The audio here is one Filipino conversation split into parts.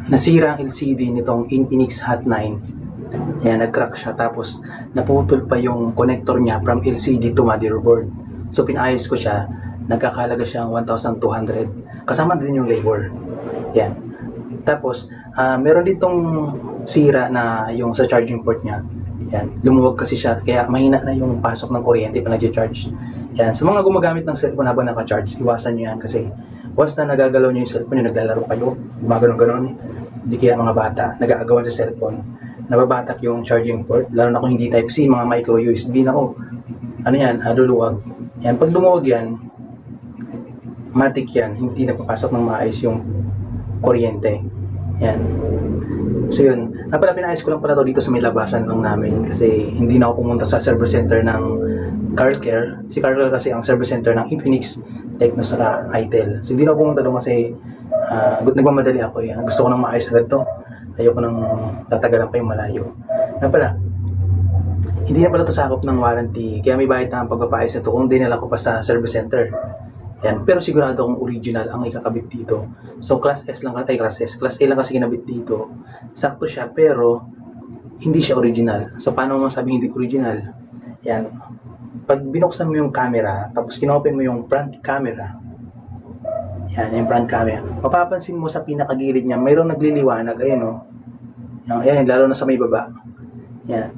Nasira ang LCD nitong Infinix Hot 9. Ayan, nag-crack siya, tapos naputol pa yung connector niya from LCD to motherboard. So pinayos ko siya, nagkakalaga siyang 1,200. Kasama din yung labor. Ayan. Tapos, meron ditong sira na yung sa charging port niya. Ayan, lumuwag kasi siya, kaya mahina na yung pasok ng kuryente pa nag-charge. Ayan, sa mga gumagamit ng cellphone habang naka-charge, iwasan nyo yan kasi once na nagagalaw nyo yung cellphone nyo, naglalaro kayo, gumagano'n-ganon, hindi kaya mga bata, nag-aagawan sa cellphone, nababatak yung charging port, lalo na kung hindi Type-C, mga micro USB na ko. Ano yan, luluwag. Yan, pag lumuwag yan, matik yan, hindi na papasok ng maayos yung kuryente. Yan. So yun, napala pinayos ko lang pala to dito sa may labasan lang namin kasi hindi na ako pumunta sa service center ng CarCare. Si CarCare kasi ang service center ng Infinix, Tecno, saka Itel. So hindi na ako pumunta doon kasi nagmamadali ako. Yan. Gusto ko nang maayos agad to. Ayoko nang tatagalan pa yung malayo. Napala, hindi na pala to sakop ng warranty kaya may bayad na ang pagpapaayos na to kung dinala ko pa sa service center. Yan. Pero sigurado akong original ang ikakabit dito. So class S lang, class A lang kasi kinabit dito. Sakto siya pero hindi siya original. So paano mo sabihin hindi original? Yan. Pag binuksan mo yung camera, tapos kinopen mo yung front camera. Yan, yung front camera. Mapapansin mo sa pinakagilid niya, mayroong nagliliwanag, ayan o. Yan, lalo na sa may baba. Yan.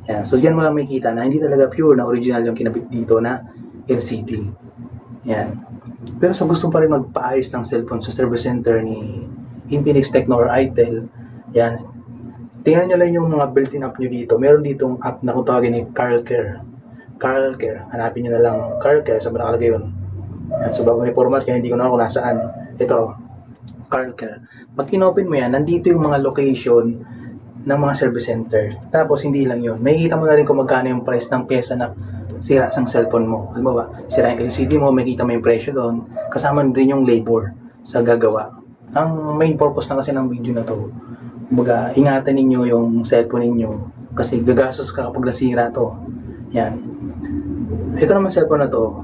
Yan. So diyan mo lang makikita na hindi talaga pure na original yung kinabit dito na LCD. Yan. Pero sa gusto pa rin magpaayos ng cellphone sa service center ni Infinix, Tecno, or Itel, yan, tingnan nyo lang yung mga built-in app nyo dito. Meron ditong app na kung tawagin ni CarCare. CarCare. Hanapin nyo na lang CarCare. Saan ba nakalagay yun? Yan. So bago ni format, kaya hindi ko na kung nasaan. Ito, CarCare. Pag inopen mo yan, nandito yung mga location ng mga service center. Tapos hindi lang yun. Makikita mo na rin kung magkano yung price ng pyesa na sira sa cellphone mo. Alam mo ba? Sira yung LCD mo, makikita mo yung presyo doon. Kasama rin yung labor sa gagawa. Ang main purpose na kasi ng video na to, kumbaga, ingatan ninyo yung cellphone ninyo kasi gagastos ka kapag nasira to. Yan. Ito naman cellphone na to,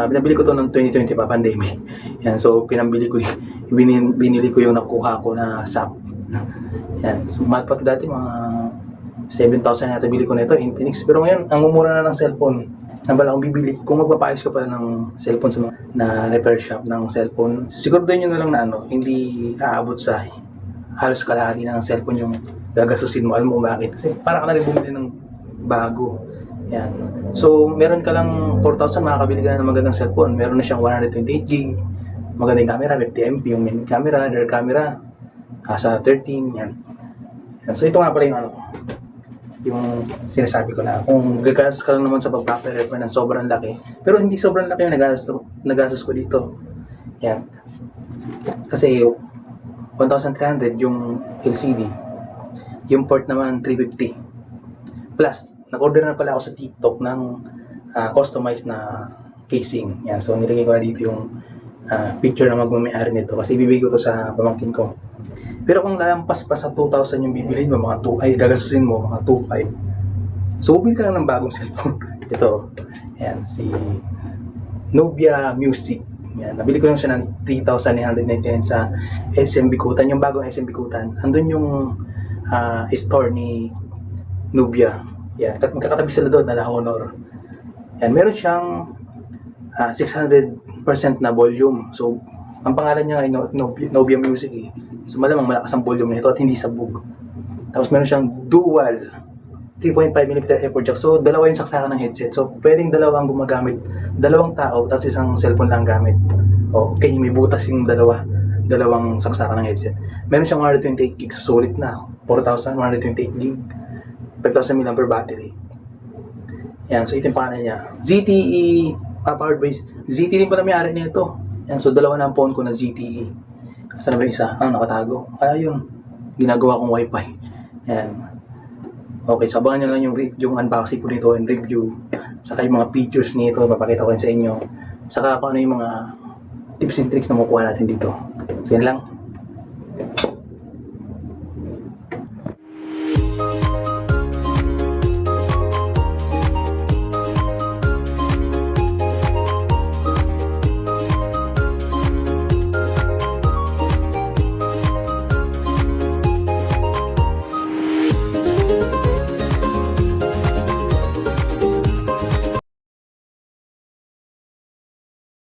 binabili ko to ng 2020 pa, pandemic. Yan. So, binili ko yung nakuha ko na SAP. Yan. So, mahal pa to dati, mga 7,000 yata bili ko na ito, Infinix. Pero ngayon, ang mumura na ng cellphone. Nabala akong bibili. Kung magpapayos ka pala ng cellphone sa mga na repair shop ng cellphone, siguro din nyo na lang na hindi aabot sa halos kalahati na ng cellphone yung gagasusin mo. Alam mo bakit? Kasi para ka na rin bumili ng bago. Yan. So, meron ka lang 4,000, makakabili ka na ng magandang cellphone. Meron na siyang 128GB, magandang camera, 50MP, yung main camera, rear camera, sa 13, yan. So, ito nga pala yung sinasabi ko na kung gagastos ka lang naman sa pagpaparefer ng sobrang laki, pero hindi sobrang laki yung nagastos ko dito. Yan. Kasi 1,300 yung LCD, yung port naman 350. Plus, nag-order na pala ako sa TikTok ng customized na casing. Yan. So, nilagay ko na dito yung picture na magmamayari nito kasi ibibigay ko to sa pamangkin ko. Pero kung lalampas pa sa 2,000 yung bibilhin mo, gagastusin mo, mga 2,500. So, bumili ka lang ng bagong cellphone. Ito, yan, si Nubia Music. Yan, nabili ko lang siya ng 3,999 sa SM Bikutan, yung bagong SM Bikutan. Andun yung store ni Nubia. Yan, magkakatabi sila doon, na La Honor. Yan, meron siyang 600% na volume. So, ang pangalan niya ay Nubia Music eh. So malamang malakas ang volume nito at hindi sabog. Tapos meron siyang dual 3.5mm airport jack. So dalawa yung saksakan ng headset. So pwedeng dalawa ang gumagamit. Dalawang tao tapos isang cellphone lang gamit. Okay, may butas yung dalawang saksakan ng headset. Meron siyang 128GB. So sulit na. 4,128GB. 5,000 mAh battery. Yan. So ito yung pangalan niya. ZTE powered by ZTE din pala may-ari nito. Yan. So dalawa na ang phone ko na ZTE. Saan na ba isa? Nakatago. Kaya yun, ginagawa kong wifi. Yan. Okay, sabangan nyo lang yung unboxing ko nito and review. Saka yung mga features nito, papakita ko rin sa inyo. Saka kung ano yung mga tips and tricks na makuha natin dito. So yan lang.